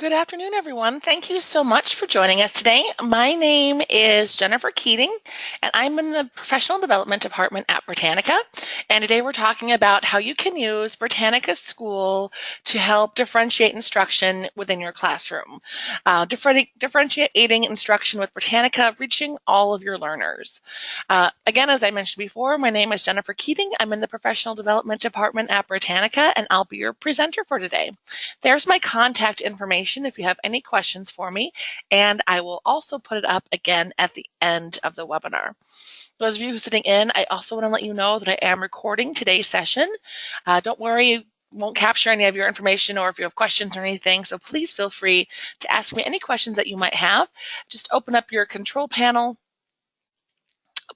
Good afternoon, everyone. Thank you so much for joining us today. My name is Jennifer Keating, and I'm in the Professional Development Department at Britannica. And today we're talking about how you can use Britannica School to help differentiate instruction within your classroom. Differentiating instruction with Britannica, reaching all of your learners. Again, as I mentioned before, my name is Jennifer Keating. I'm in the Professional Development Department at Britannica, and I'll be your presenter for today. There's my contact information if you have any questions for me, and I will also put it up again at the end of the webinar. Those of you who are sitting in, I also want to let you know that I am recording today's session. Don't worry, won't capture any of your information or if you have questions or anything, so please feel free to ask me any questions that you might have. Just open up your control panel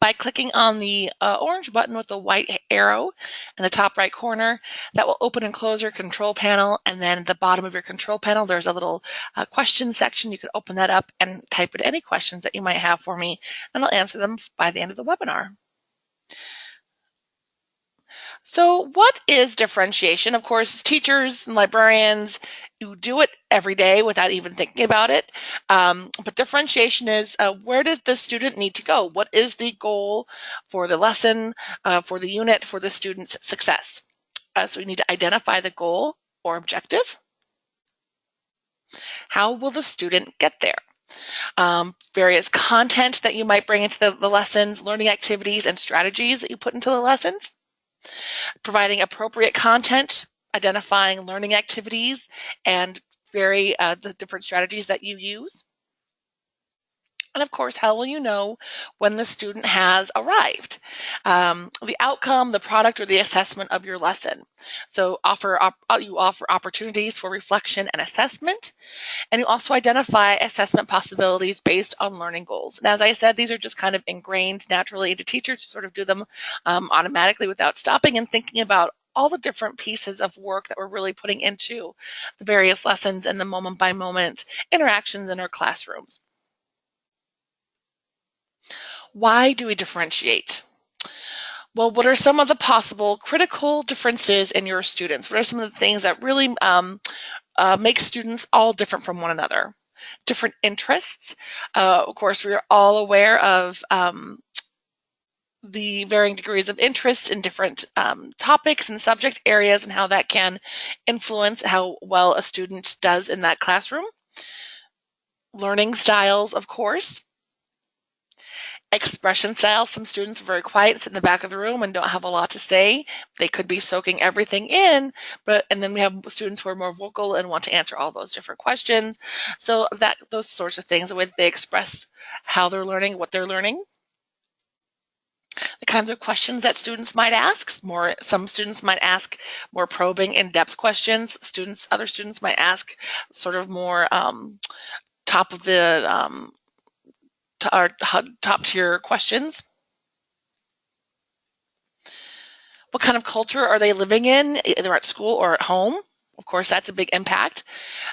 by clicking on the orange button with the white arrow in the top right corner. That will open and close your control panel, and then at the bottom of your control panel there's a little question section. You can open that up and type in any questions that you might have for me, and I'll answer them by the end of the webinar. So what is differentiation? Of course, teachers and librarians, you do it every day without even thinking about it. But differentiation is where does the student need to go? What is the goal for the lesson, for the unit, for the student's success? So we need to identify the goal or objective. How will the student get there? Various content that you might bring into the lessons, learning activities and strategies that you put into the lessons. Providing appropriate content, identifying learning activities, and the different strategies that you use. And of course, how will you know when the student has arrived? The outcome, the product, or the assessment of your lesson. So you offer opportunities for reflection and assessment, and you also identify assessment possibilities based on learning goals. And as I said, these are just kind of ingrained naturally into teachers to sort of do them automatically without stopping and thinking about all the different pieces of work that we're really putting into the various lessons and the moment-by-moment interactions in our classrooms. Why do we differentiate? Well, what are some of the possible critical differences in your students? What are some of the things that really make students all different from one another? Different interests. Of course, we are all aware of the varying degrees of interest in different topics and subject areas and how that can influence how well a student does in that classroom. Learning styles, of course. Expression style. Some students are very quiet, sit in the back of the room and don't have a lot to say. They could be soaking everything in, and then we have students who are more vocal and want to answer all those different questions. So those sorts of things, the way they express how they're learning, what they're learning. The kinds of questions that students might ask. Some students might ask more probing, in-depth questions. Other students might ask sort of more top tier questions. What kind of culture are they living in, either at school or at home? Of course, that's a big impact.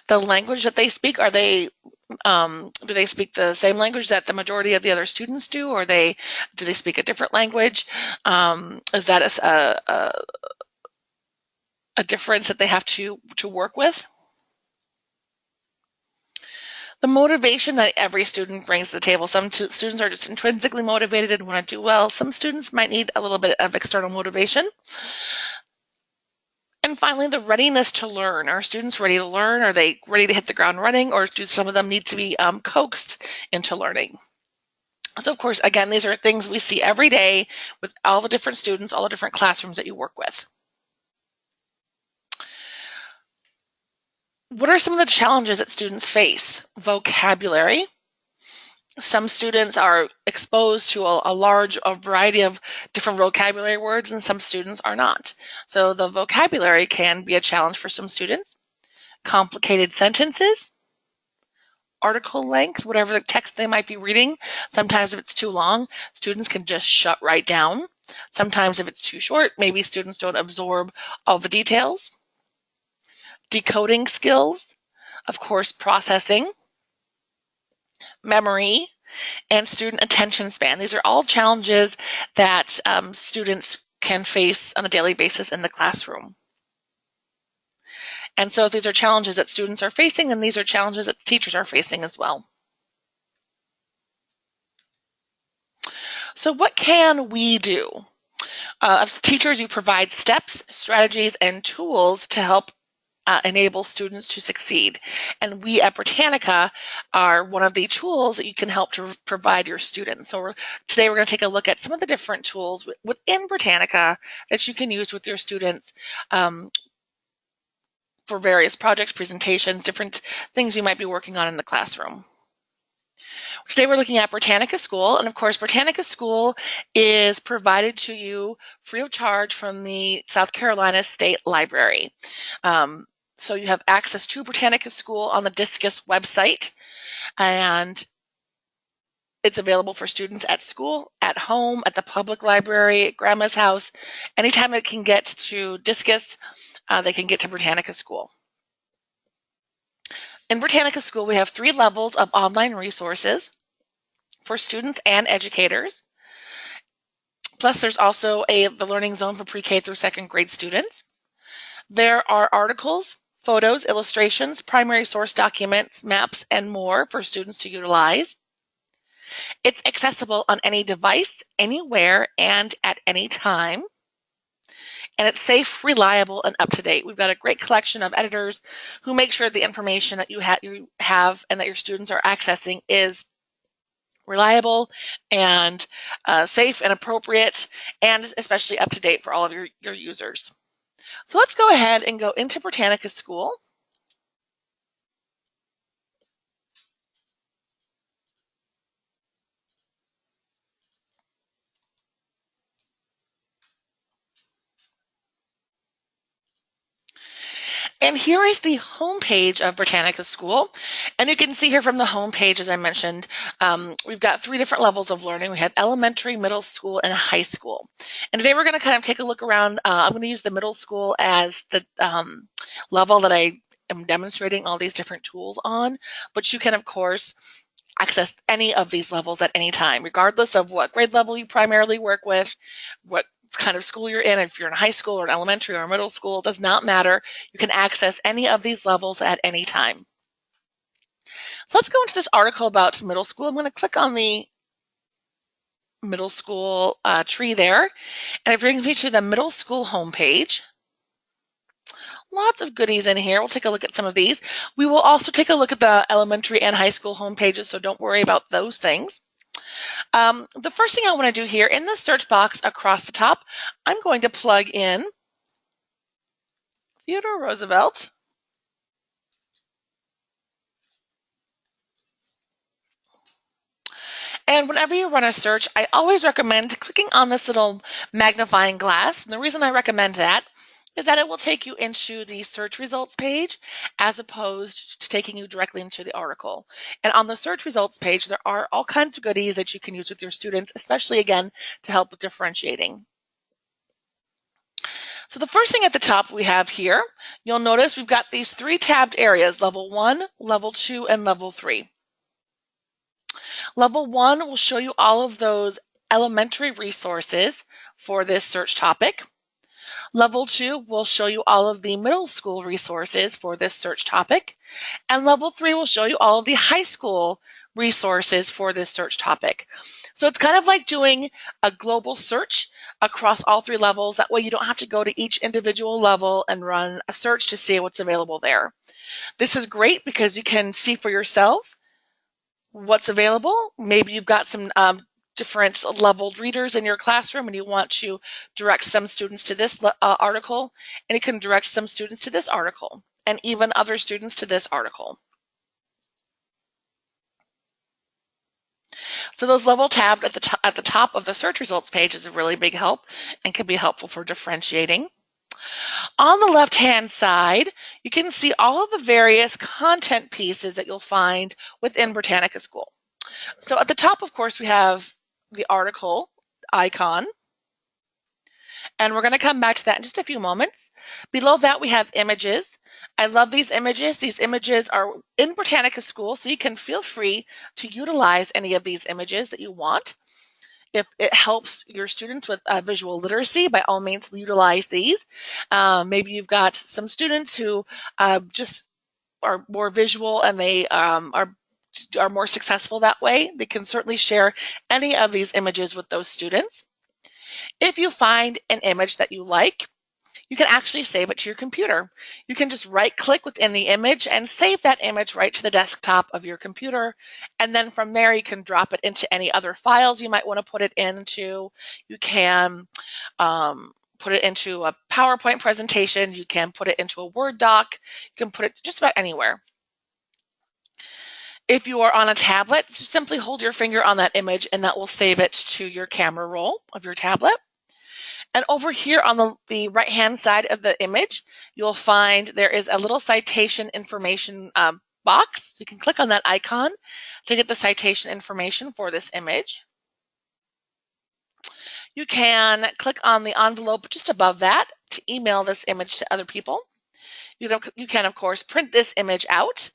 The language that they speak, do they speak the same language that the majority of the other students do, or do they speak a different language? Is that a difference that they have to work with? The motivation that every student brings to the table. Some students are just intrinsically motivated and want to do well. Some students might need a little bit of external motivation. And finally, the readiness to learn. Are students ready to learn? Are they ready to hit the ground running? Or do some of them need to be coaxed into learning? So of course, again, these are things we see every day with all the different students, all the different classrooms that you work with. What are some of the challenges that students face? Vocabulary. Some students are exposed to a variety of different vocabulary words, and some students are not. So the vocabulary can be a challenge for some students. Complicated sentences. Article length, whatever the text they might be reading. Sometimes if it's too long, students can just shut right down. Sometimes if it's too short, maybe students don't absorb all the details. Decoding skills, of course, processing, memory, and student attention span. These are all challenges that students can face on a daily basis in the classroom. And so if these are challenges that students are facing, then these are challenges that teachers are facing as well. So what can we do? As teachers, you provide steps, strategies, and tools to help enable students to succeed. And we at Britannica are one of the tools that you can help to provide your students. So today we're going to take a look at some of the different tools within Britannica that you can use with your students for various projects, presentations, different things you might be working on in the classroom. Today we're looking at Britannica School, and of course Britannica School is provided to you free of charge from the South Carolina State Library. So you have access to Britannica School on the Discus website, and it's available for students at school, at home, at the public library, at grandma's house. Anytime they can get to Discus, they can get to Britannica School. In Britannica School, we have 3 levels of online resources for students and educators. Plus, there's also the Learning Zone for pre-K through 2nd grade students. There are articles, photos, illustrations, primary source documents, maps, and more for students to utilize. It's accessible on any device, anywhere, and at any time. And it's safe, reliable, and up-to-date. We've got a great collection of editors who make sure the information that you have and that your students are accessing is reliable and safe and appropriate, and especially up-to-date for all of your users. So let's go ahead and go into Britannica School. And here is the homepage of Britannica School. And you can see here from the homepage, as I mentioned, we've got 3 different levels of learning. We have elementary, middle school, and high school. And today we're going to kind of take a look around. I'm going to use the middle school as the level that I am demonstrating all these different tools on. But you can, of course, access any of these levels at any time, regardless of what grade level you primarily work with, what kind of school you're in. If you're in high school or an elementary or middle school, it does not matter. You can access any of these levels at any time. So let's go into this article about middle school. I'm going to click on the middle school tree there, and it brings me to the middle school homepage. Lots of goodies in here. We'll take a look at some of these. We will also take a look at the elementary and high school homepages, so don't worry about those things. The first thing I want to do here, in the search box across the top, I'm going to plug in Theodore Roosevelt. And whenever you run a search, I always recommend clicking on this little magnifying glass. And the reason I recommend that is that it will take you into the search results page as opposed to taking you directly into the article. And on the search results page, there are all kinds of goodies that you can use with your students, especially, again, to help with differentiating. So the first thing at the top we have here, you'll notice we've got these 3 tabbed areas, level 1, level 2, and level 3. Level 1 will show you all of those elementary resources for this search topic. Level 2 will show you all of the middle school resources for this search topic. And level 3 will show you all of the high school resources for this search topic. So it's kind of like doing a global search across all 3 levels. That way you don't have to go to each individual level and run a search to see what's available there. This is great because you can see for yourselves what's available. Maybe you've got some different leveled readers in your classroom and you want to direct some students to this article, and you can direct some students to this article and even other students to this article. So those level tabs at the top of the search results page is a really big help and can be helpful for differentiating. On the left-hand side, you can see all of the various content pieces that you'll find within Britannica School. So at the top, of course, we have the article icon, and we're going to come back to that in just a few moments. Below that, we have images. I love these images. These images are in Britannica School, so you can feel free to utilize any of these images that you want. If it helps your students with visual literacy, by all means utilize these. Maybe you've got some students who just are more visual and they are more successful that way. They can certainly share any of these images with those students. If you find an image that you like, you can actually save it to your computer. You can just right click within the image and save that image right to the desktop of your computer. And then from there, you can drop it into any other files you might want to put it into. You can put it into a PowerPoint presentation. You can put it into a Word doc. You can put it just about anywhere. If you are on a tablet, just simply hold your finger on that image and that will save it to your camera roll of your tablet. And over here on the right-hand side of the image, you'll find there is a little citation information box. You can click on that icon to get the citation information for this image. You can click on the envelope just above that to email this image to other people. You can, of course, print this image out.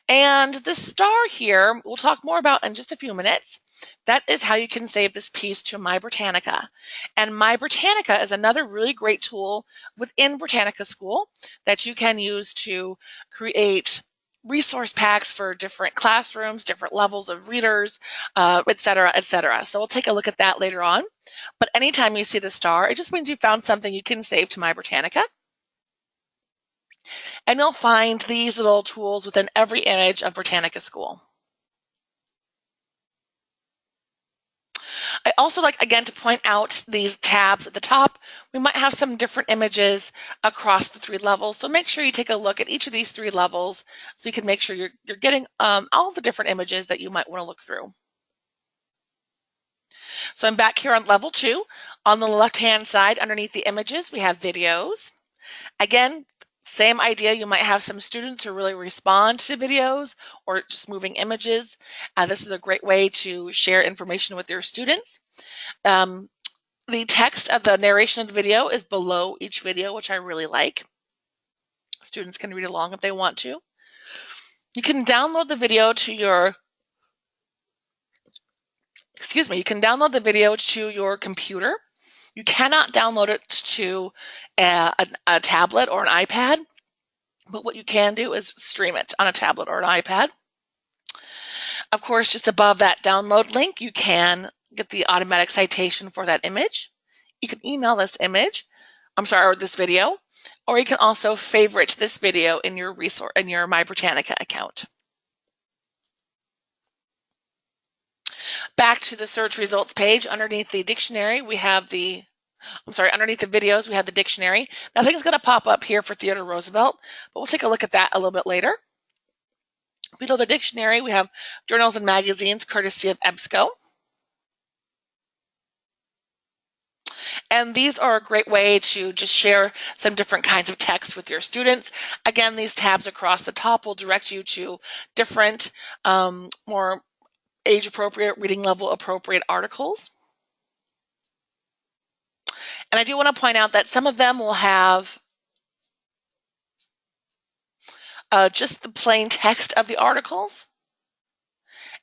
And the star here, we'll talk more about in just a few minutes. That is how you can save this piece to My Britannica. And My Britannica is another really great tool within Britannica School that you can use to create resource packs for different classrooms, different levels of readers, et cetera, et cetera. So we'll take a look at that later on. But anytime you see the star, it just means you found something you can save to My Britannica. And you'll find these little tools within every image of Britannica School. I also like, again, to point out these tabs at the top. We might have some different images across the 3 levels, so make sure you take a look at each of these 3 levels so you can make sure you're getting all the different images that you might want to look through. So I'm back here on level 2. On the left-hand side, underneath the images, we have videos. Again, same idea. You might have some students who really respond to videos or just moving images. This is a great way to share information with your students. The text of the narration of the video is below each video, which I really like. Students can read along if they want to. You can download the video to your computer. You cannot download it to a tablet or an iPad, but what you can do is stream it on a tablet or an iPad. Of course, just above that download link, you can get the automatic citation for that image. You can email this this video, or you can also favorite this video in your My Britannica account. Back to the search results page, underneath the dictionary, underneath the videos, we have the dictionary. Nothing's going to pop up here for Theodore Roosevelt, but we'll take a look at that a little bit later. Below the dictionary, we have journals and magazines, courtesy of EBSCO. And these are a great way to just share some different kinds of text with your students. Again, these tabs across the top will direct you to different, more age-appropriate, reading level-appropriate articles. And I do want to point out that some of them will have just the plain text of the articles.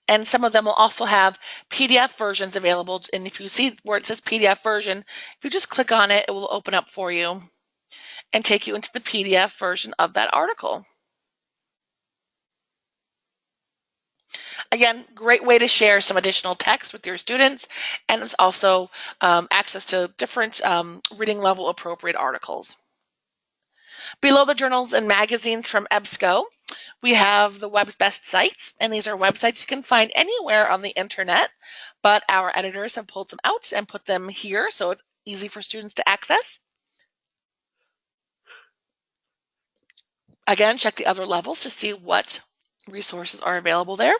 And some of them will also have PDF versions available. And if you see where it says PDF version, if you just click on it, it will open up for you and take you into the PDF version of that article. Again, great way to share some additional text with your students, and it's also access to different reading level appropriate articles. Below the journals and magazines from EBSCO, we have the web's best sites, and these are websites you can find anywhere on the internet, but our editors have pulled them out and put them here so it's easy for students to access. Again, check the other levels to see what resources are available there.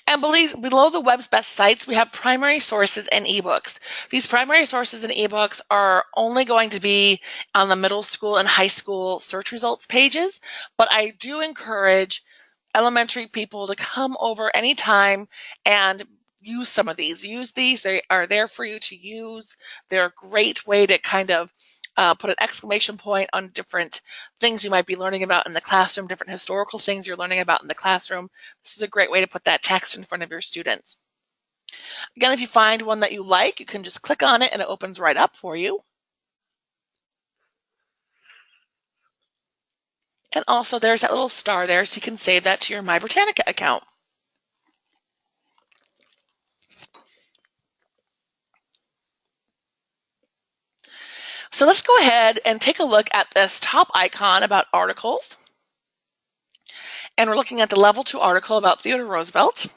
And below the web's best sites, we have primary sources and ebooks. These primary sources and ebooks are only going to be on the middle school and high school search results pages, but I do encourage elementary people to come over anytime and use some of these. Use these. They are there for you to use. They're a great way to kind of put an exclamation point on different things you might be learning about in the classroom, different historical things you're learning about in the classroom. This is a great way to put that text in front of your students. Again, if you find one that you like, you can just click on it and it opens right up for you. And also there's that little star there, so you can save that to your My Britannica account. So let's go ahead and take a look at this top icon about articles. And we're looking at the level 2 article about Theodore Roosevelt.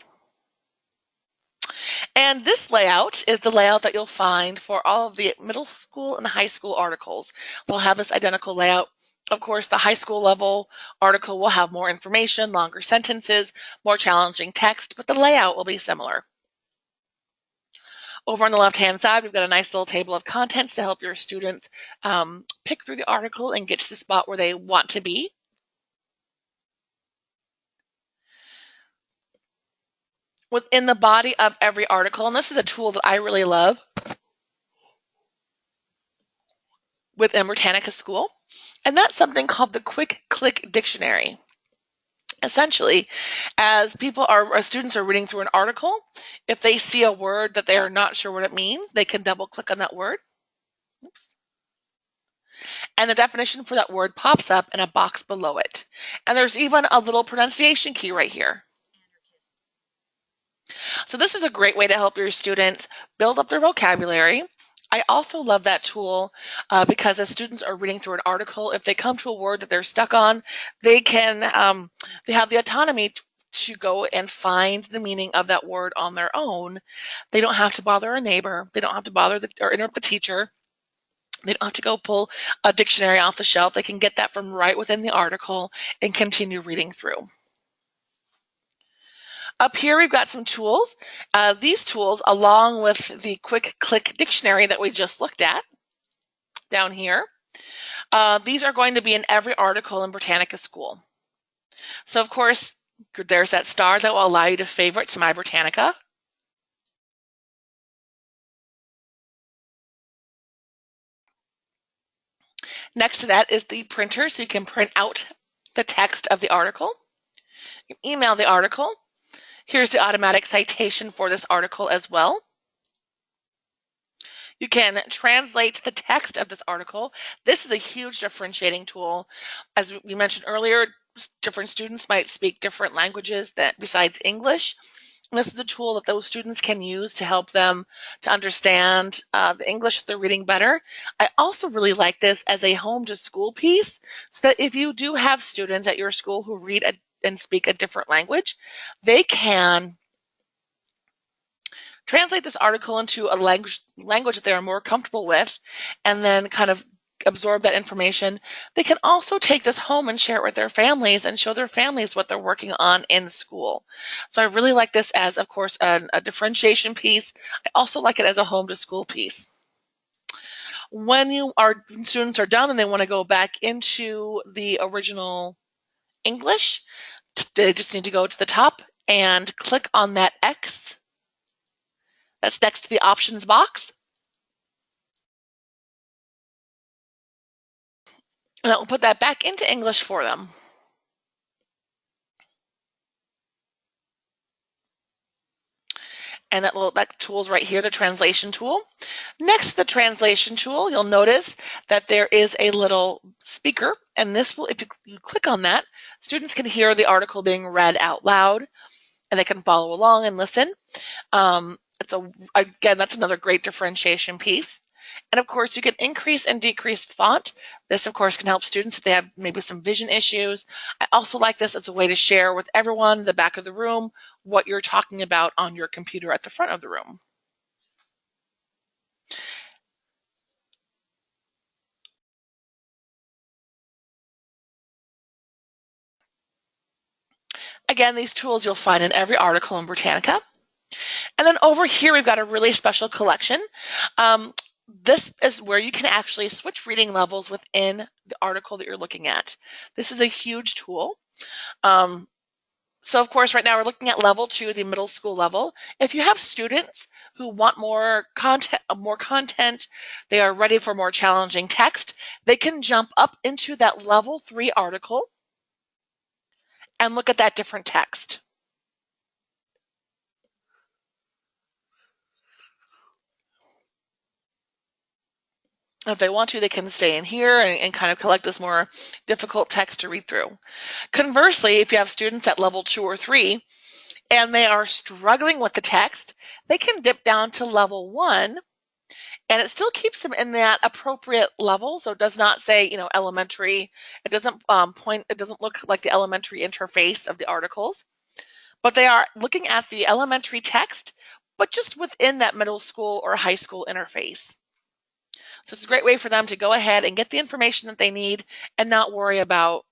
And this layout is the layout that you'll find for all of the middle school and high school articles. They'll have this identical layout. Of course, the high school level article will have more information, longer sentences, more challenging text, but the layout will be similar. Over on the left-hand side, we've got a nice little table of contents to help your students pick through the article and get to the spot where they want to be. Within the body of every article, and this is a tool that I really love within Britannica School, and that's something called the Quick Click Dictionary. Essentially, as students are reading through an article, if they see a word that they are not sure what it means, they can double click on that word. Oops. And the definition for that word pops up in a box below it. And there's even a little pronunciation key right here. So this is a great way to help your students build up their vocabulary. I also love that tool because as students are reading through an article, if they come to a word that they're stuck on, they have the autonomy to go and find the meaning of that word on their own. They don't have to bother a neighbor. They don't have to bother or interrupt the teacher. They don't have to go pull a dictionary off the shelf. They can get that from right within the article and continue reading through. Up here, we've got some tools. These tools, along with the Quick Click Dictionary that we just looked at down here, these are going to be in every article in Britannica School. So, of course, there's that star that will allow you to favorite to My Britannica. Next to that is the printer, so you can print out the text of the article. You can email the article. Here's the automatic citation for this article as well. You can translate the text of this article. This is a huge differentiating tool. As we mentioned earlier, different students might speak different languages besides English. And this is a tool that those students can use to help them to understand the English that they're reading better. I also really like this as a home to school piece, so that if you do have students at your school who read and speak a different language, they can translate this article into a language that they are more comfortable with, and then kind of absorb that information. They can also take this home and share it with their families and show their families what they're working on in school. So I really like this as, of course, a differentiation piece. I also like it as a home to school piece. When students are done and they want to go back into the original English, they just need to go to the top and click on that X that's next to the options box. And that will put that back into English for them. And that tool's right here, the translation tool. Next to the translation tool, you'll notice that there is a little speaker, and this will, if you click on that, students can hear the article being read out loud, and they can follow along and listen. Again, that's another great differentiation piece. And of course, you can increase and decrease the font. This, of course, can help students if they have maybe some vision issues. I also like this as a way to share with everyone in the back of the room what you're talking about on your computer at the front of the room. Again, these tools you'll find in every article in Britannica. And then over here, we've got a really special collection. This is where you can actually switch reading levels within the article that you're looking at. This is a huge tool. So of course, right now we're looking at level 2, the middle school level. If you have students who want more content, they are ready for more challenging text, they can jump up into that level 3 article and look at that different text. If they want to, they can stay in here and kind of collect this more difficult text to read through. Conversely, if you have students at level 2 or 3 and they are struggling with the text, they can dip down to level 1, and it still keeps them in that appropriate level. So it does not say, elementary. It doesn't it doesn't look like the elementary interface of the articles, but they are looking at the elementary text, but just within that middle school or high school interface. So it's a great way for them to go ahead and get the information that they need and not worry about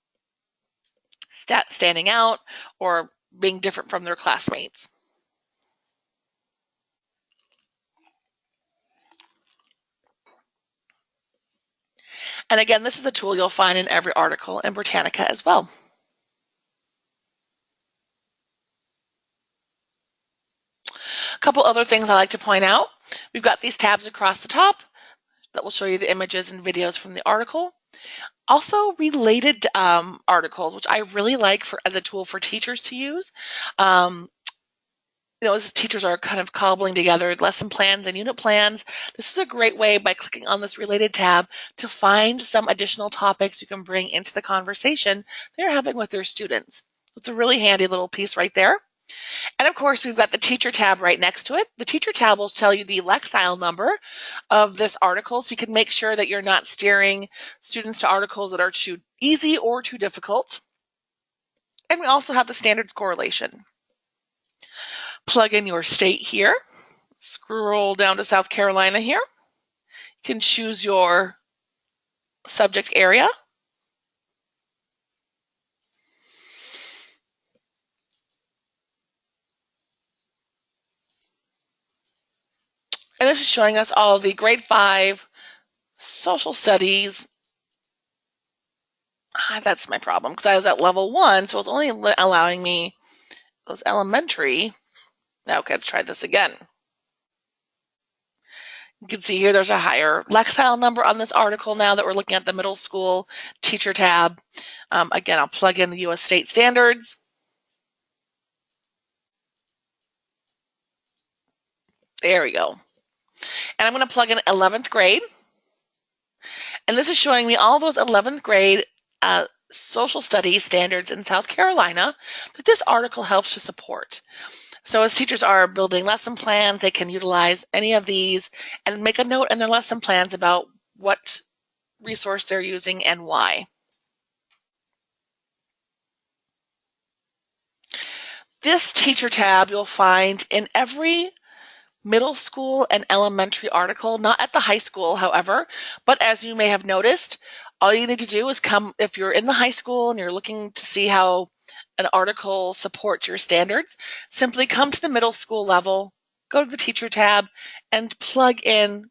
standing out or being different from their classmates. And again, this is a tool you'll find in every article in Britannica as well. A couple other things I like to point out. We've got these tabs across the top that will show you the images and videos from the article. Also, related articles, which I really like as a tool for teachers to use. As teachers are kind of cobbling together lesson plans and unit plans, this is a great way, by clicking on this related tab, to find some additional topics you can bring into the conversation they're having with their students. It's a really handy little piece right there. And of course, we've got the teacher tab right next to it. The teacher tab will tell you the lexile number of this article, so you can make sure that you're not steering students to articles that are too easy or too difficult. And we also have the standards correlation. Plug in your state here. Scroll down to South Carolina here. You can choose your subject area. And this is showing us all the grade 5 social studies. That's my problem, because I was at level 1, so it's only allowing me those elementary. Now, okay, let's try this again. You can see here there's a higher lexile number on this article now that we're looking at the middle school teacher tab. Again, I'll plug in the U.S. state standards. There we go. And I'm going to plug in 11th grade. And this is showing me all those 11th grade social studies standards in South Carolina that this article helps to support. So as teachers are building lesson plans, they can utilize any of these and make a note in their lesson plans about what resource they're using and why. This teacher tab you'll find in every middle school and elementary article, not at the high school, however, but as you may have noticed, all you need to do is come, if you're in the high school and you're looking to see how an article supports your standards, simply come to the middle school level, go to the teacher tab, and plug in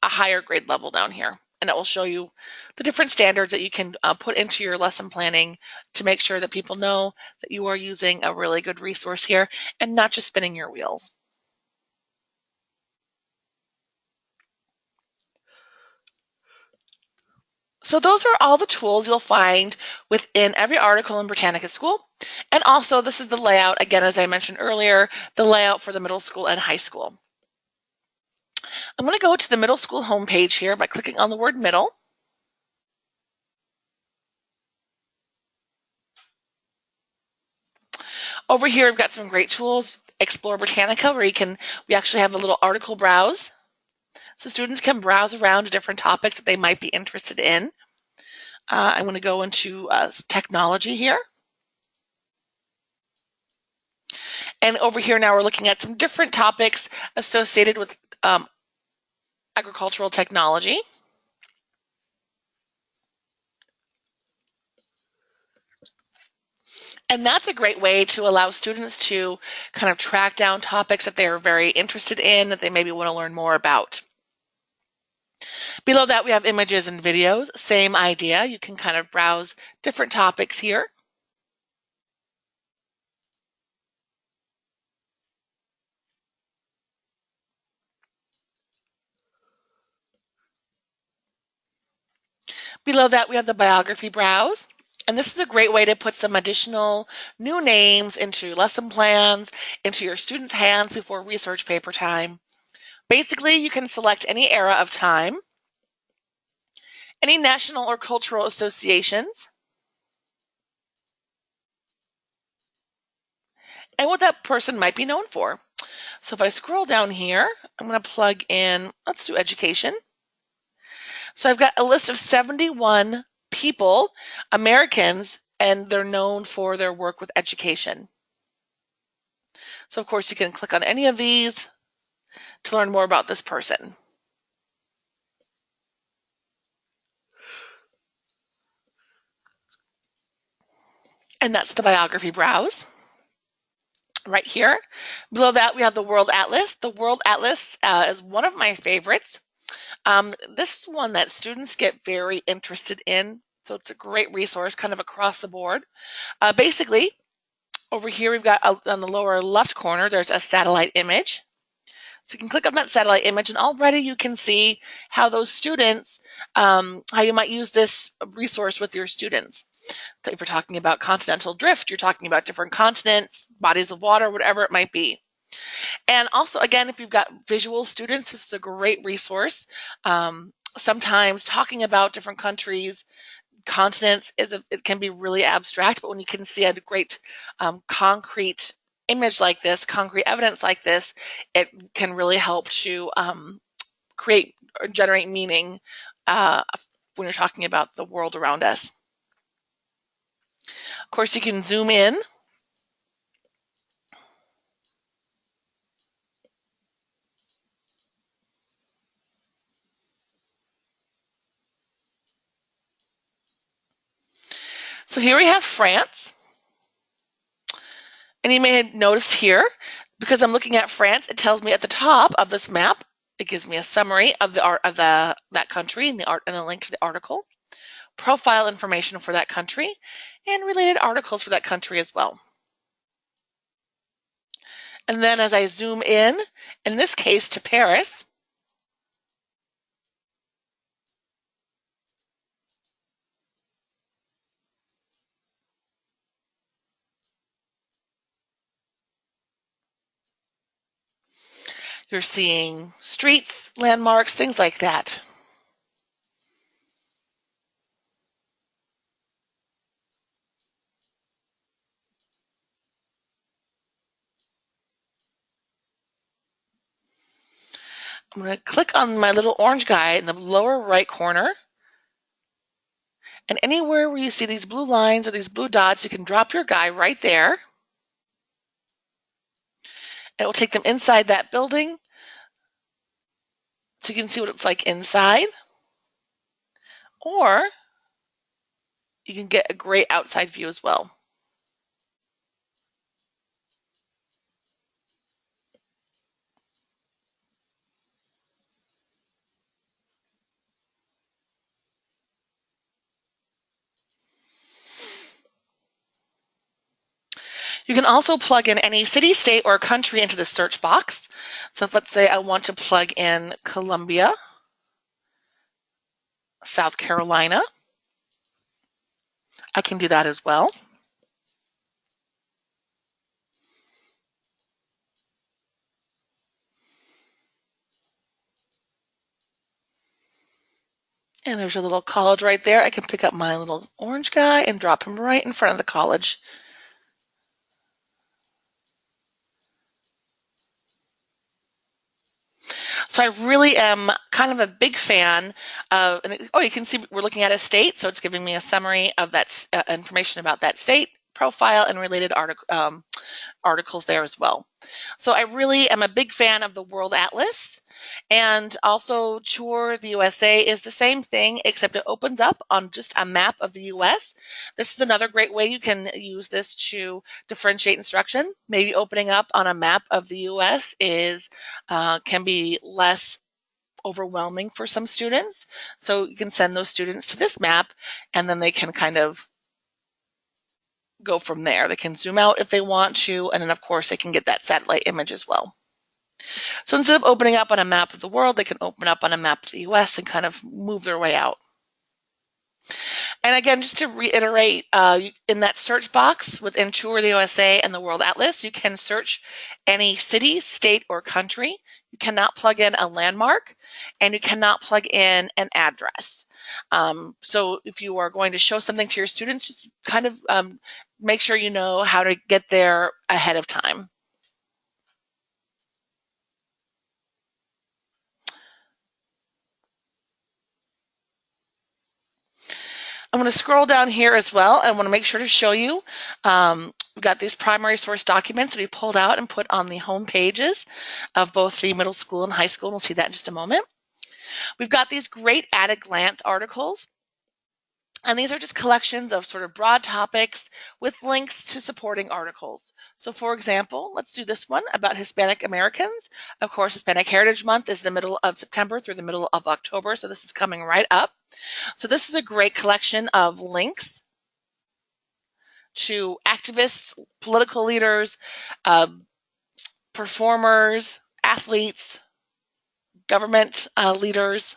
a higher grade level down here. And it will show you the different standards that you can put into your lesson planning to make sure that people know that you are using a really good resource here and not just spinning your wheels. So those are all the tools you'll find within every article in Britannica School. And also, this is the layout, again, as I mentioned earlier, the layout for the middle school and high school. I'm going to go to the middle school homepage here by clicking on the word middle. Over here, we've got some great tools. Explore Britannica, where we actually have a little article browse. So students can browse around to different topics that they might be interested in. I'm going to go into technology here. And over here now we're looking at some different topics associated with agricultural technology. And that's a great way to allow students to kind of track down topics that they're very interested in, that they maybe want to learn more about. Below that, we have images and videos. Same idea. You can kind of browse different topics here. Below that, we have the biography browse. And this is a great way to put some additional new names into lesson plans, into your students' hands before research paper time. Basically, you can select any era of time. Any national or cultural associations, and what that person might be known for. So if I scroll down here, I'm going to plug in, let's do education. So I've got a list of 71 people, Americans, and they're known for their work with education. So of course you can click on any of these to learn more about this person. And that's the biography browse. Right here. Below that, we have the World Atlas. The World Atlas is one of my favorites. This is one that students get very interested in. So it's a great resource kind of across the board. Basically, over here, we've got on the lower left corner, there's a satellite image. So you can click on that satellite image and already you can see how those students, how you might use this resource with your students. So if you're talking about continental drift, you're talking about different continents, bodies of water, whatever it might be. And also, again, if you've got visual students, this is a great resource. Sometimes talking about different countries, continents, it can be really abstract, but when you can see a great concrete image like this, concrete evidence like this, it can really help to create or generate meaning when you're talking about the world around us. Of course, you can zoom in. So here we have France. And you may notice here, because I'm looking at France, it tells me at the top of this map, it gives me a summary of that country and the link to the article, profile information for that country, and related articles for that country as well. And then as I zoom in this case to Paris, you're seeing streets, landmarks, things like that. I'm going to click on my little orange guy in the lower right corner. And anywhere where you see these blue lines or these blue dots, you can drop your guy right there. It will take them inside that building so you can see what it's like inside. Or you can get a great outside view as well. You can also plug in any city, state, or country into the search box. So let's say I want to plug in Columbia, South Carolina. I can do that as well. And there's a little college right there. I can pick up my little orange guy and drop him right in front of the college. So I really am kind of a big fan of, you can see we're looking at a state, so it's giving me a summary of that information about that state, profile, and related articles there as well. So I really am a big fan of the World Atlas. And also Tour the USA is the same thing, except it opens up on just a map of the US. This is another great way you can use this to differentiate instruction. Maybe opening up on a map of the US can be less overwhelming for some students. So you can send those students to this map and then they can kind of go from there. They can zoom out if they want to, and then of course they can get that satellite image as well. So instead of opening up on a map of the world, they can open up on a map of the US and kind of move their way out. And again, just to reiterate, in that search box within Tour the USA and the World Atlas, you can search any city, state, or country. You cannot plug in a landmark, and you cannot plug in an address. So if you are going to show something to your students, just kind of make sure you know how to get there ahead of time. I'm going to scroll down here as well. I want to make sure to show you we've got these primary source documents that we pulled out and put on the home pages of both the middle school and high school. And we'll see that in just a moment. We've got these great at a glance articles. And these are just collections of sort of broad topics with links to supporting articles. So for example, let's do this one about Hispanic Americans. Of course, Hispanic Heritage Month is the middle of September through the middle of October. So this is coming right up. So this is a great collection of links to activists, political leaders, performers, athletes, government leaders,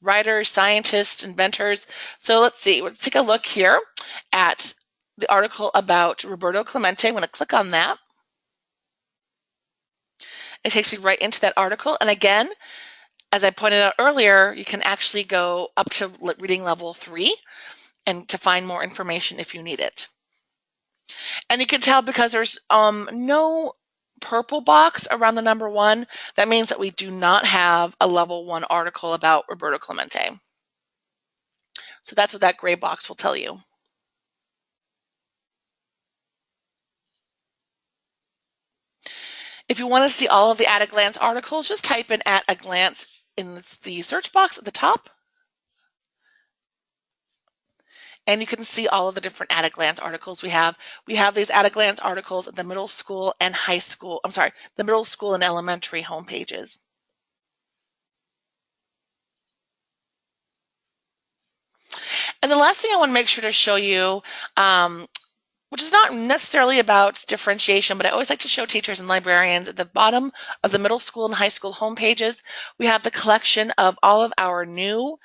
writers, scientists, inventors. So let's see, let's take a look here at the article about Roberto Clemente. I'm going to click on that. It takes me right into that article. And again, as I pointed out earlier, you can actually go up to reading level 3 and to find more information if you need it. And you can tell because there's no purple box around the number 1, that means that we do not have a level 1 article about Roberto Clemente. So that's what that gray box will tell you. If you want to see all of the at a glance articles, just type in at a glance in the search box at the top. And you can see all of the different at a glance articles we have. We have these at a glance articles at the middle school and high school, the middle school and elementary homepages. And the last thing I want to make sure to show you, which is not necessarily about differentiation, but I always like to show teachers and librarians at the bottom of the middle school and high school homepages, we have the collection of all of our new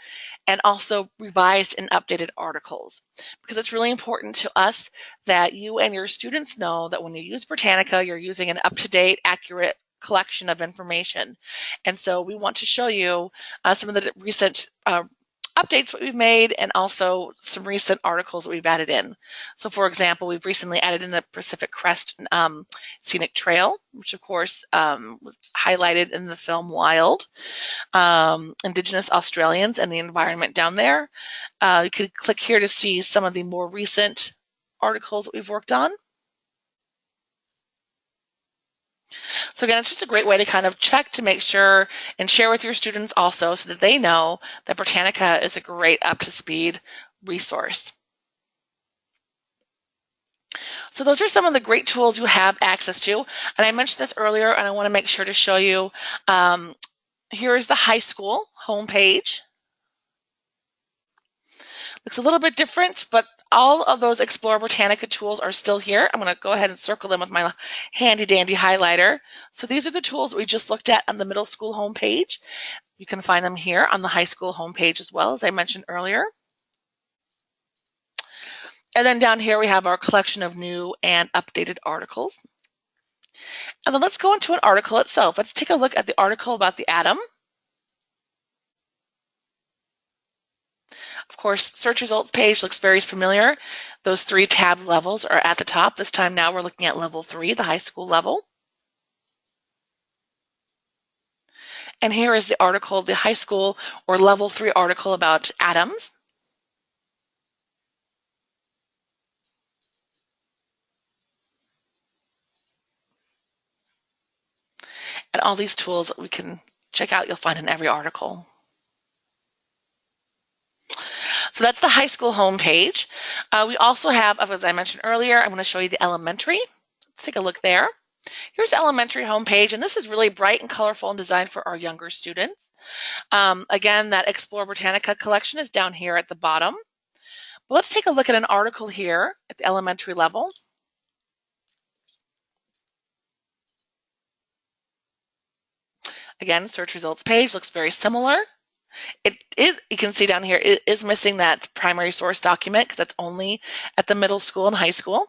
and also revised and updated articles. Because it's really important to us that you and your students know that when you use Britannica, you're using an up-to-date, accurate collection of information. And so we want to show you some of the recent updates that we've made and also some recent articles that we've added in. So for example, we've recently added in the Pacific Crest Scenic Trail, which of course was highlighted in the film Wild, Indigenous Australians and the environment down there. You could click here to see some of the more recent articles that we've worked on. So again, it's just a great way to kind of check to make sure and share with your students also so that they know that Britannica is a great up-to-speed resource. So those are some of the great tools you have access to. And I mentioned this earlier, and I want to make sure to show you. Here is the high school homepage. Looks a little bit different, but all of those Explore Britannica tools are still here. I'm going to go ahead and circle them with my handy dandy highlighter. So these are the tools we just looked at on the middle school homepage. You can find them here on the high school homepage as well, as I mentioned earlier. And then down here we have our collection of new and updated articles. And then let's go into an article itself. Let's take a look at the article about the atom. Of course, search results page looks very familiar. Those 3 tab levels are at the top. This time now we're looking at level 3, the high school level. And here is the article, the high school or level 3 article about atoms. And all these tools that we can check out, you'll find in every article. So that's the high school homepage. We also have, as I mentioned earlier, I'm going to show you the elementary. Let's take a look there. Here's the elementary homepage, and this is really bright and colorful and designed for our younger students. Again, that Explore Britannica collection is down here at the bottom. But let's take a look at an article here at the elementary level. Again, search results page looks very similar. It is, you can see down here, it is missing that primary source document because that's only at the middle school and high school.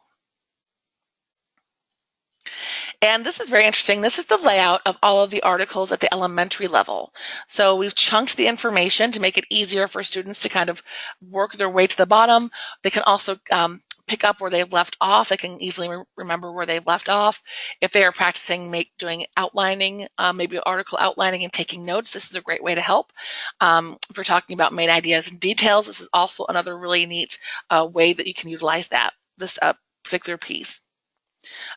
And this is very interesting. This is the layout of all of the articles at the elementary level. So we've chunked the information to make it easier for students to kind of work their way to the bottom. They can also pick up where they've left off. They can easily remember where they've left off. If they are practicing doing outlining, maybe article outlining and taking notes, this is a great way to help. If we're talking about main ideas and details, this is also another really neat way that you can utilize this particular piece.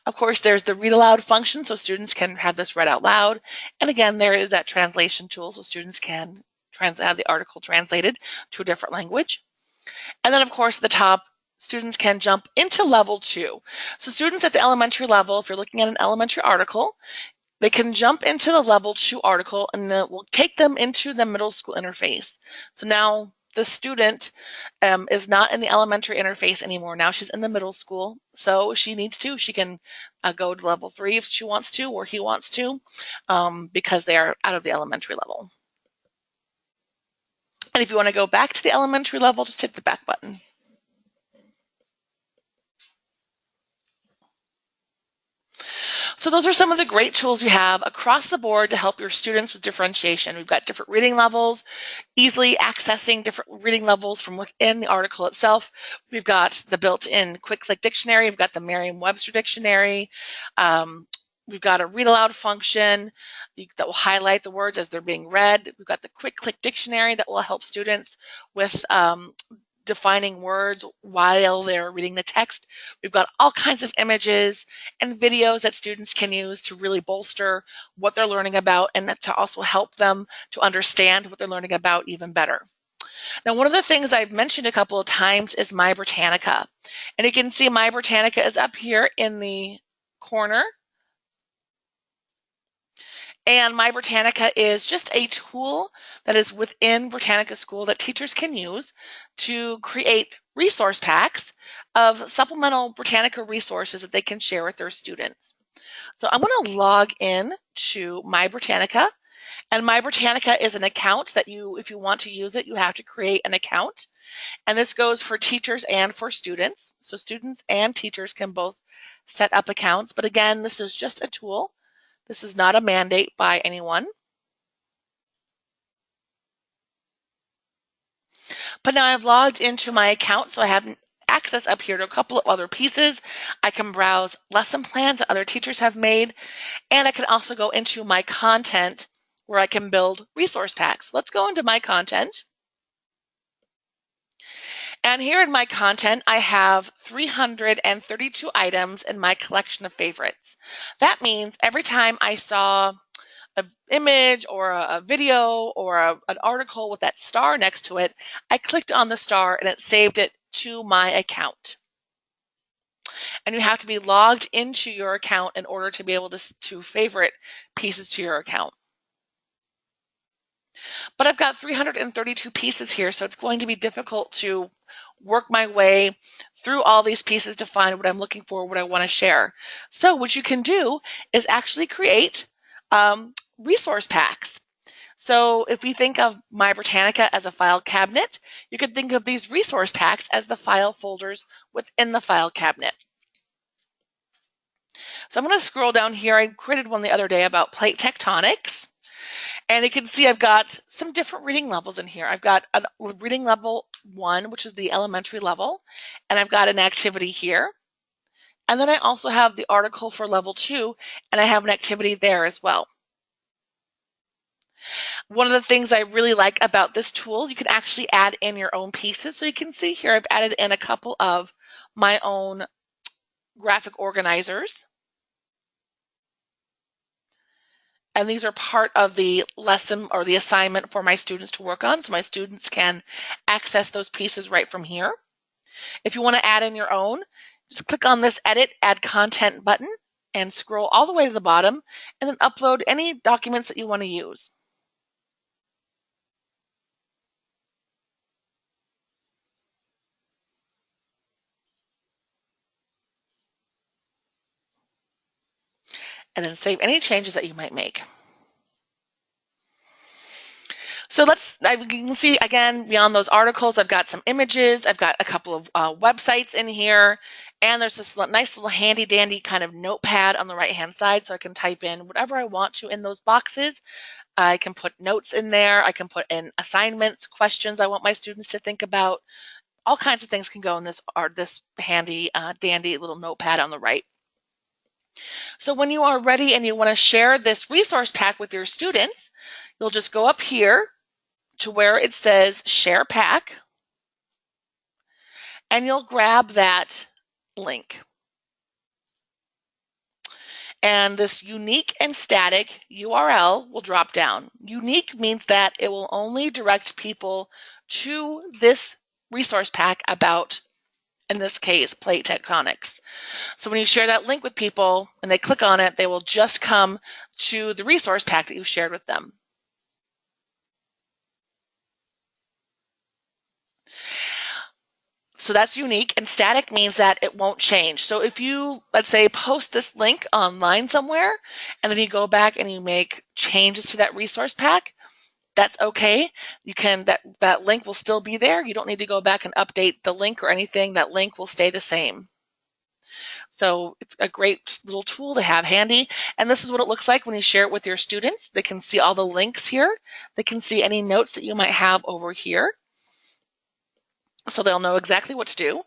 Of course, there's the read aloud function, so students can have this read out loud. And again, there is that translation tool, so students can have the article translated to a different language. And then, of course, at the top, students can jump into level 2. So students at the elementary level, if you're looking at an elementary article, they can jump into the level 2 article, and then it will take them into the middle school interface. So now the student is not in the elementary interface anymore. Now she's in the middle school. So she needs to. She can go to level 3 if she wants to, or he wants to, because they are out of the elementary level. And if you want to go back to the elementary level, just hit the back button. So those are some of the great tools we have across the board to help your students with differentiation. We've got different reading levels, easily accessing different reading levels from within the article itself. We've got the built-in quick click dictionary. We've got the Merriam-Webster dictionary. We've got a read aloud function that will highlight the words as they're being read. We've got the quick click dictionary that will help students with defining words while they're reading the text. We've got all kinds of images and videos that students can use to really bolster what they're learning about and to also help them to understand what they're learning about even better. Now, one of the things I've mentioned a couple of times is My Britannica. And you can see My Britannica is up here in the corner. And My Britannica is just a tool that is within Britannica School that teachers can use to create resource packs of supplemental Britannica resources that they can share with their students. So I'm going to log in to My Britannica. And My Britannica is an account that if you want to use it, you have to create an account. And this goes for teachers and for students. So students and teachers can both set up accounts. But again, this is just a tool. This is not a mandate by anyone. But now I've logged into my account, so I have access up here to a couple of other pieces. I can browse lesson plans that other teachers have made, and I can also go into my content where I can build resource packs. Let's go into my content. And here in my content, I have 332 items in my collection of favorites. That means every time I saw an image or a video or an article with that star next to it, I clicked on the star and it saved it to my account. And you have to be logged into your account in order to be able to favorite pieces to your account. But I've got 332 pieces here, so it's going to be difficult to work my way through all these pieces to find what I'm looking for, what I want to share. So what you can do is actually create resource packs. So if we think of My Britannica as a file cabinet, you could think of these resource packs as the file folders within the file cabinet. So I'm going to scroll down here. I created one the other day about plate tectonics. And you can see I've got some different reading levels in here. I've got a reading level 1, which is the elementary level, and I've got an activity here. And then I also have the article for level 2, and I have an activity there as well. One of the things I really like about this tool, you can actually add in your own pieces. So you can see here I've added in a couple of my own graphic organizers. And these are part of the lesson or the assignment for my students to work on. So my students can access those pieces right from here. If you want to add in your own, just click on this Edit, Add Content button and scroll all the way to the bottom and then upload any documents that you want to use. And then save any changes that you might make. So you can see again beyond those articles, I've got some images, I've got a couple of websites in here, and there's this nice little handy dandy kind of notepad on the right hand side, so I can type in whatever I want to in those boxes. I can put notes in there, I can put in assignments, questions I want my students to think about. All kinds of things can go in this handy dandy little notepad on the right. So when you are ready and you want to share this resource pack with your students, you'll just go up here to where it says Share Pack, and you'll grab that link. And this unique and static URL will drop down. Unique means that it will only direct people to this resource pack about, in this case, plate tectonics. So when you share that link with people and they click on it, they will just come to the resource pack that you shared with them. So that's unique, and static means that it won't change. So if you, let's say, post this link online somewhere, and then you go back and you make changes to that resource pack, that's okay. You can, that link will still be there. You don't need to go back and update the link or anything. That link will stay the same. So it's a great little tool to have handy. And this is what it looks like when you share it with your students. They can see all the links here. They can see any notes that you might have over here. So they'll know exactly what to do.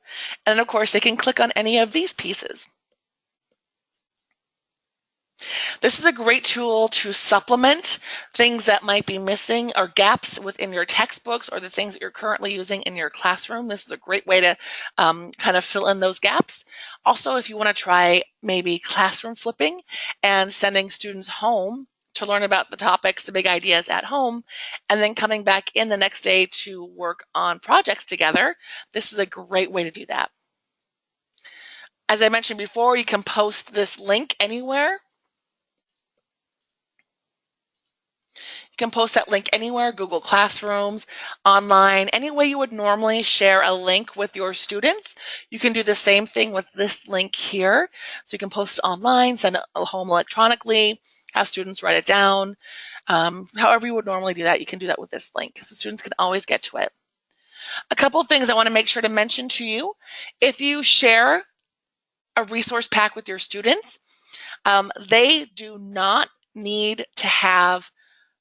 And of course, they can click on any of these pieces. This is a great tool to supplement things that might be missing or gaps within your textbooks or the things that you're currently using in your classroom. This is a great way to kind of fill in those gaps. Also, if you want to try maybe classroom flipping and sending students home to learn about the topics, the big ideas at home, and then coming back in the next day to work on projects together, this is a great way to do that. As I mentioned before, you can post this link anywhere. You can post that link anywhere, Google Classrooms, online, any way you would normally share a link with your students. You can do the same thing with this link here. So you can post it online, send it home electronically, have students write it down. However you would normally do that, you can do that with this link because the students can always get to it. A couple of things I want to make sure to mention to you. If you share a resource pack with your students, they do not need to have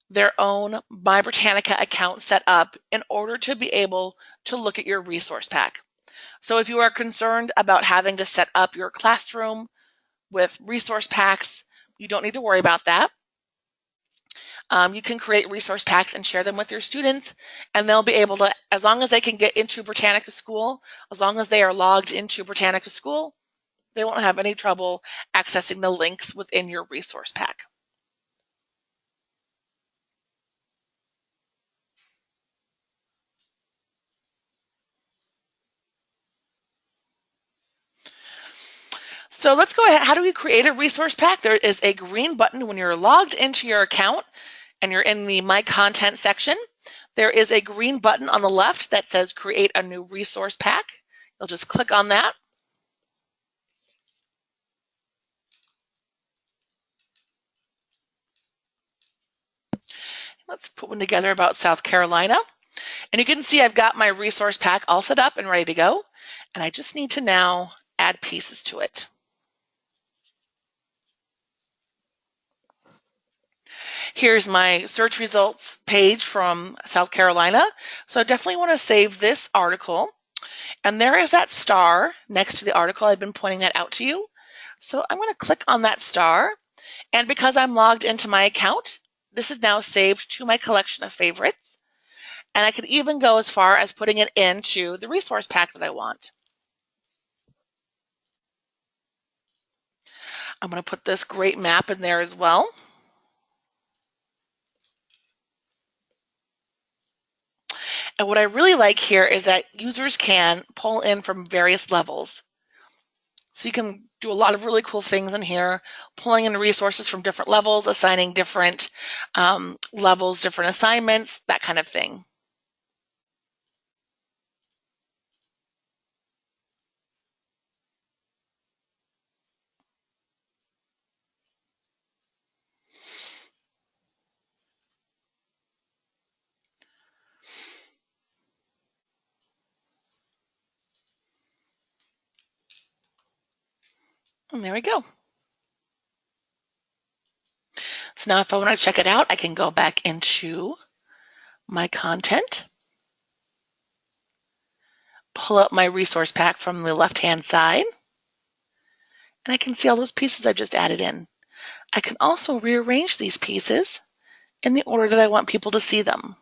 their own My Britannica account set up in order to be able to look at your resource pack. So if you are concerned about having to set up your classroom with resource packs, you don't need to worry about that. You can create resource packs and share them with your students, and they'll be able to, as long as they can get into Britannica School, as long as they are logged into Britannica School, they won't have any trouble accessing the links within your resource pack. So let's go ahead. How do we create a resource pack? There is a green button when you're logged into your account and you're in the My Content section. There is a green button on the left that says Create a New Resource Pack. You'll just click on that. Let's put one together about South Carolina. And you can see I've got my resource pack all set up and ready to go. And I just need to now add pieces to it. Here's my search results page from South Carolina. So I definitely want to save this article. And there is that star next to the article. I've been pointing that out to you. So I'm going to click on that star. And because I'm logged into my account, this is now saved to my collection of favorites. And I could even go as far as putting it into the resource pack that I want. I'm going to put this great map in there as well. And what I really like here is that users can pull in from various levels. So you can do a lot of really cool things in here, pulling in resources from different levels, assigning different levels, different assignments, that kind of thing. And there we go. So now if I want to check it out, I can go back into my content, pull up my resource pack from the left-hand side, and I can see all those pieces I've just added in. I can also rearrange these pieces in the order that I want people to see them.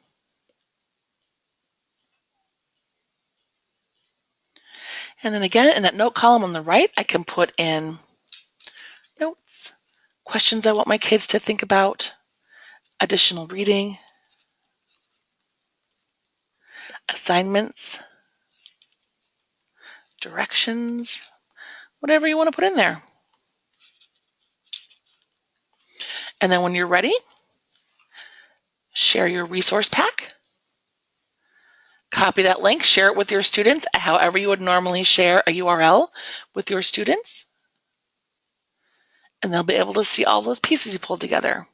And then again, in that note column on the right, I can put in notes, questions I want my kids to think about, additional reading, assignments, directions, whatever you want to put in there. And then when you're ready, share your resource pack, copy that link, share it with your students, however you would normally share a URL with your students, and they'll be able to see all those pieces you pulled together.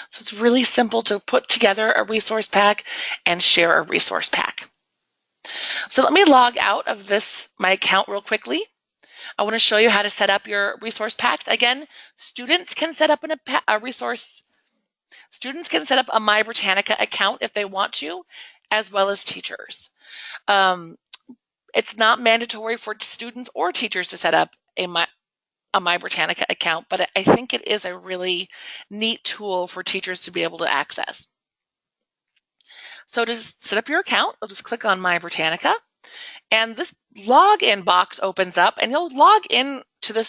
So it's really simple to put together a resource pack and share a resource pack. So let me log out of my account real quickly. I want to show you how to set up your resource packs. Again, students can set up Students can set up a My Britannica account if they want to, as well as teachers. It's not mandatory for students or teachers to set up a My Britannica account, but I think it is a really neat tool for teachers to be able to access. So to set up your account, you'll just click on My Britannica, and this login box opens up, and you'll log in to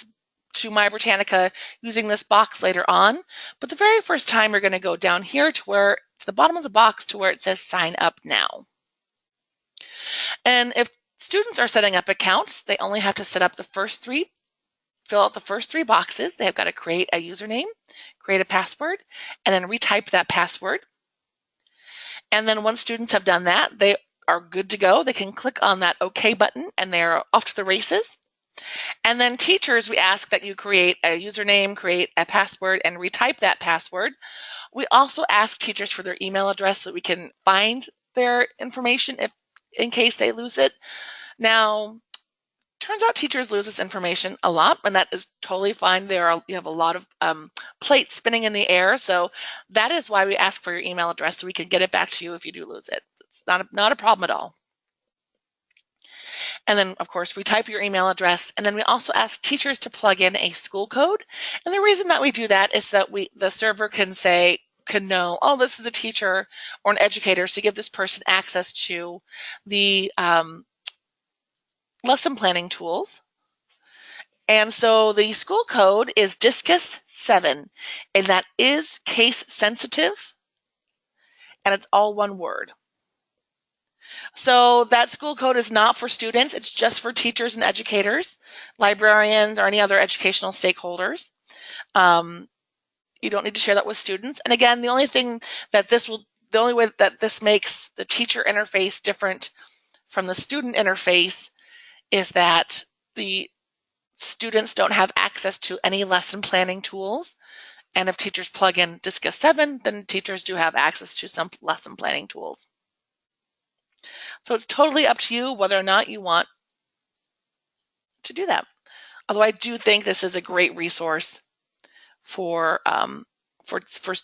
My Britannica using this box later on. But the very first time, you're going to go down here to the bottom of the box to where it says Sign Up Now. And if students are setting up accounts, they only have to fill out the first three boxes. They have got to create a username, create a password, and then retype that password. And then once students have done that, they are good to go. They can click on that OK button and they're off to the races. And then teachers, we ask that you create a username, create a password, and retype that password. We also ask teachers for their email address so we can find their information in case they lose it. Now, turns out teachers lose this information a lot, and that is totally fine. You have a lot of plates spinning in the air, so that is why we ask for your email address so we can get it back to you if you do lose it. It's not a problem at all. And then, of course, we type your email address, and then we also ask teachers to plug in a school code. And the reason that we do that is that the server can know, oh, this is a teacher or an educator, so give this person access to the lesson planning tools. And so the school code is Discus 7, and that is case sensitive, and it's all one word. So that school code is not for students, it's just for teachers and educators, librarians, or any other educational stakeholders. You don't need to share that with students. And again, the only way that this makes the teacher interface different from the student interface is that the students don't have access to any lesson planning tools. And if teachers plug in Discus 7, then teachers do have access to some lesson planning tools. So it's totally up to you whether or not you want to do that. Although I do think this is a great resource for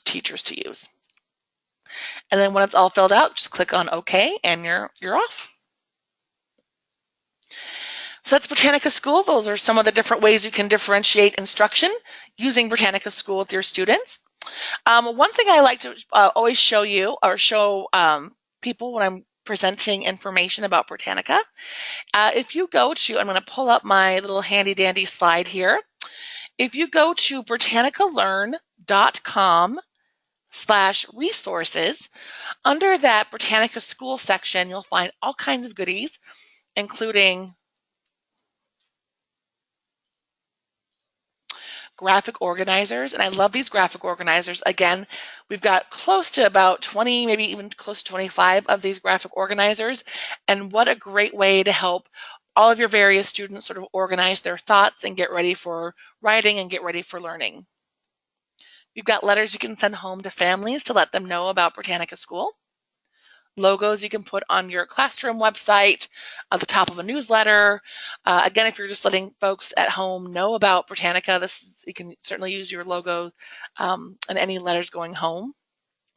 teachers to use. And then when it's all filled out, just click on OK, and you're off. So that's Britannica School. Those are some of the different ways you can differentiate instruction using Britannica School with your students. One thing I like to always show people when I'm presenting information about Britannica, if you go to, I'm going to pull up my little handy dandy slide here. If you go to britannicalearn.com/resources, under that Britannica School section, you'll find all kinds of goodies, including graphic organizers. And I love these graphic organizers. Again, we've got close to about 20, maybe even close to 25 of these graphic organizers. And what a great way to help all of your various students sort of organize their thoughts and get ready for writing and get ready for learning. We've got letters you can send home to families to let them know about Britannica School. logos you can put on your classroom website, at the top of a newsletter. Again, if you're just letting folks at home know about Britannica, you can certainly use your logo and any letters going home.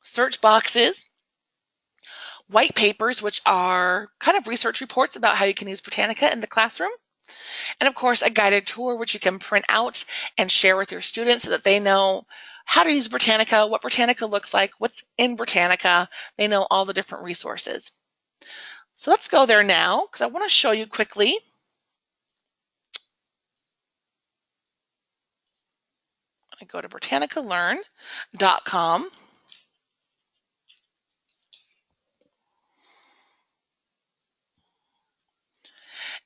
Search boxes, white papers, which are kind of research reports about how you can use Britannica in the classroom. And of course, a guided tour, which you can print out and share with your students so that they know how to use Britannica, what Britannica looks like, what's in Britannica. They know all the different resources. So let's go there now because I want to show you quickly. I go to britannicalearn.com.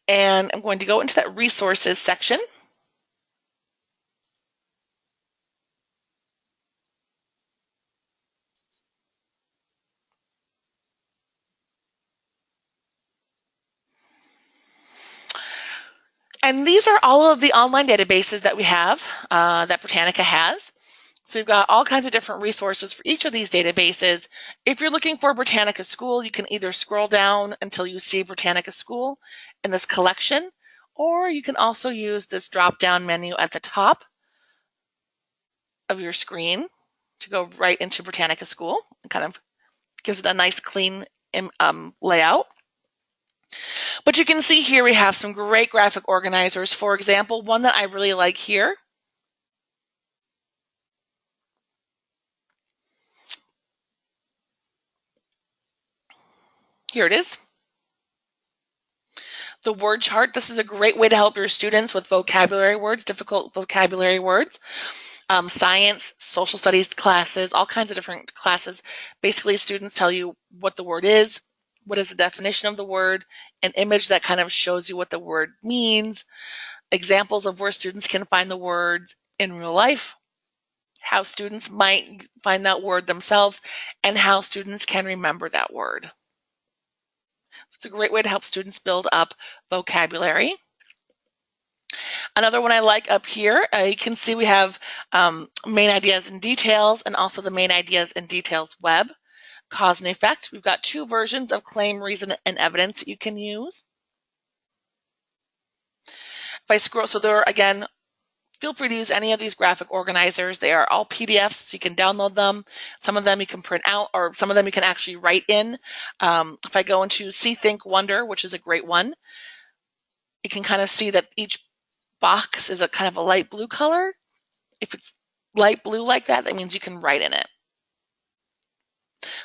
And I'm going to go into that resources section. And these are all of the online databases that we have, that Britannica has. So we've got all kinds of different resources for each of these databases. If you're looking for Britannica School, you can either scroll down until you see Britannica School in this collection, or you can also use this drop-down menu at the top of your screen to go right into Britannica School. It kind of gives it a nice clean layout. But you can see here we have some great graphic organizers. For example, one that I really like here. Here it is. The word chart. This is a great way to help your students with vocabulary words, difficult vocabulary words. Science, social studies classes, all kinds of different classes. Basically, students tell you what the word is, what is the definition of the word, an image that kind of shows you what the word means, examples of where students can find the words in real life, how students might find that word themselves, and how students can remember that word. It's a great way to help students build up vocabulary. Another one I like up here, you can see we have main ideas and details, and also the main ideas and details web. Cause and effect. We've got two versions of claim, reason, and evidence that you can use. If I scroll, so there again, feel free to use any of these graphic organizers. They are all PDFs, so you can download them. Some of them you can print out, or some of them you can actually write in. If I go into See, Think, Wonder, which is a great one, you can kind of see that each box is a kind of a light blue color. If it's light blue like that, that means you can write in it.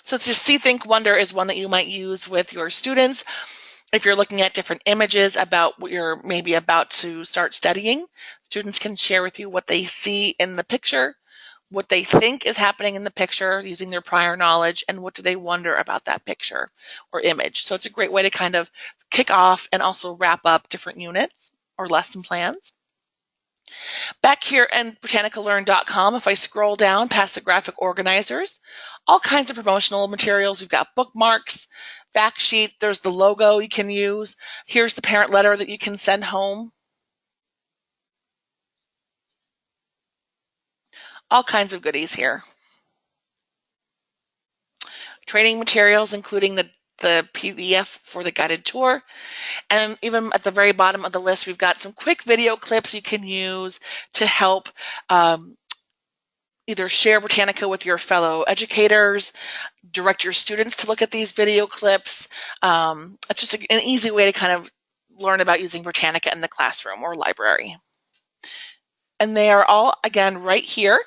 So it's just See, Think, Wonder is one that you might use with your students. If you're looking at different images about what you're maybe about to start studying, students can share with you what they see in the picture, what they think is happening in the picture using their prior knowledge, and what do they wonder about that picture or image. So it's a great way to kind of kick off and also wrap up different units or lesson plans. Back here in britannicalearn.com, if I scroll down past the graphic organizers, all kinds of promotional materials. We've got bookmarks, fact sheet, there's the logo you can use. Here's the parent letter that you can send home. All kinds of goodies here. Training materials, including the PDF for the guided tour. And even at the very bottom of the list, we've got some quick video clips you can use to help either share Britannica with your fellow educators, direct your students to look at these video clips. It's just an easy way to kind of learn about using Britannica in the classroom or library. And they are all, again, right here.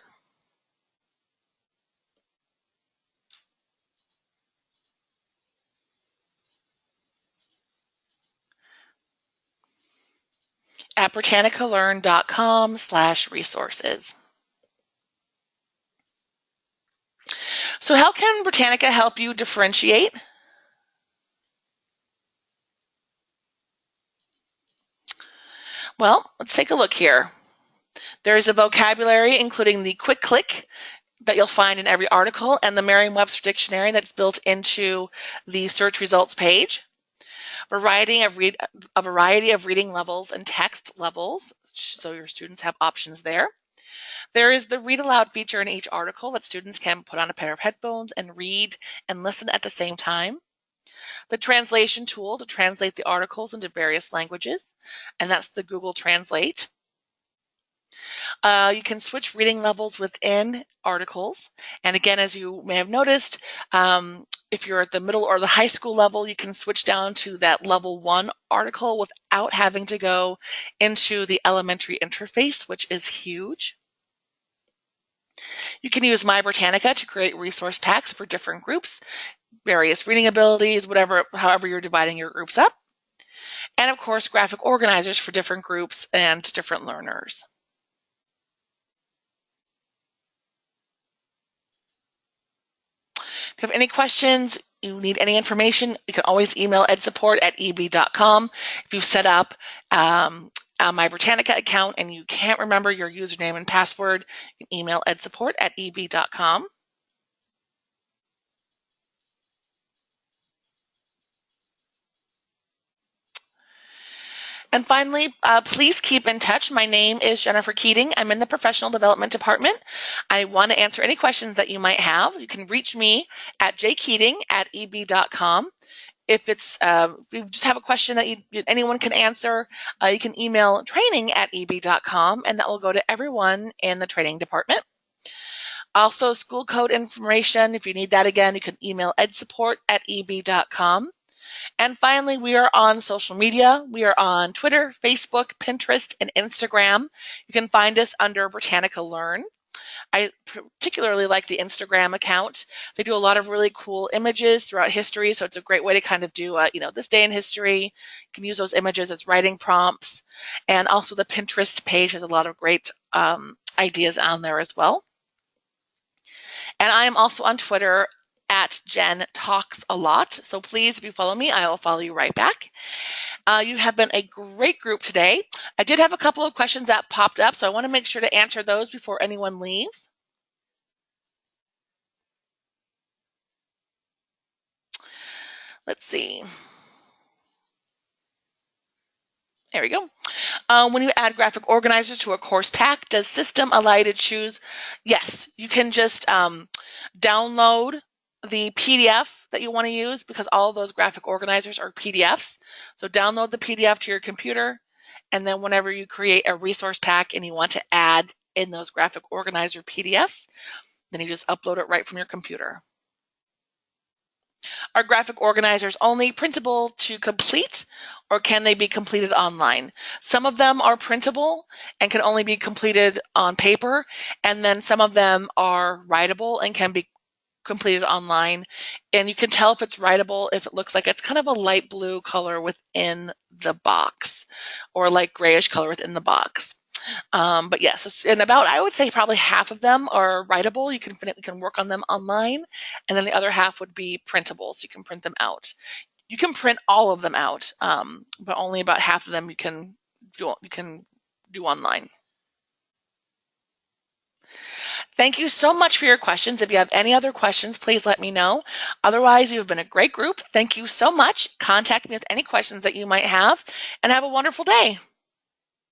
At britannicalearn.com/resources. So how can Britannica help you differentiate? Well, let's take a look here. There is a vocabulary, including the quick click that you'll find in every article, and the Merriam-Webster dictionary that's built into the search results page. A variety of reading levels and text levels, so your students have options there. There is the read aloud feature in each article that students can put on a pair of headphones and read and listen at the same time. the translation tool to translate the articles into various languages, and that's the Google Translate. You can switch reading levels within articles. And again, as you may have noticed, if you're at the middle or the high school level, you can switch down to that level 1 article without having to go into the elementary interface, which is huge. You can use My Britannica to create resource packs for different groups, various reading abilities, however you're dividing your groups up. And of course, graphic organizers for different groups and different learners. If you have any questions, you need any information, you can always email edsupport@eb.com. If you've set up a My Britannica account and you can't remember your username and password, you can email edsupport@eb.com. And finally, please keep in touch. My name is Jennifer Keating. I'm in the Professional Development Department. I want to answer any questions that you might have. You can reach me at jkeating@eb.com. If you just have a question that anyone can answer, you can email training@eb.com, and that will go to everyone in the training department. Also, school code information, if you need that again, you can email edsupport@eb.com. And finally, we are on social media. We are on Twitter, Facebook, Pinterest, and Instagram. You can find us under Britannica Learn. I particularly like the Instagram account. They do a lot of really cool images throughout history, so it's a great way to kind of do, this day in history. You can use those images as writing prompts. And also the Pinterest page has a lot of great ideas on there as well. And I am also on Twitter at Jen Talks a Lot. So please, if you follow me, I will follow you right back. You have been a great group today. I did have a couple of questions that popped up, so I want to make sure to answer those before anyone leaves. Let's see. There we go. When you add graphic organizers to a course pack, does system allow you to choose? Yes, you can just download the PDF that you want to use, because all of those graphic organizers are PDFs. So download the PDF to your computer, and then whenever you create a resource pack and you want to add in those graphic organizer PDFs, then you just upload it right from your computer. Are graphic organizers only printable to complete, or can they be completed online? Some of them are printable and can only be completed on paper, and then some of them are writable and can be completed online. And you can tell if it's writable if it looks like it's kind of a light blue color within the box, or a light grayish color within the box. But yes, and I would say probably half of them are writable. You can work on them online, and then the other half would be printable, so you can print them out. You can print all of them out, but only about half of them you can do online. Thank you so much for your questions. If you have any other questions, please let me know. Otherwise, you've been a great group. Thank you so much. Contact me with any questions that you might have, and have a wonderful day.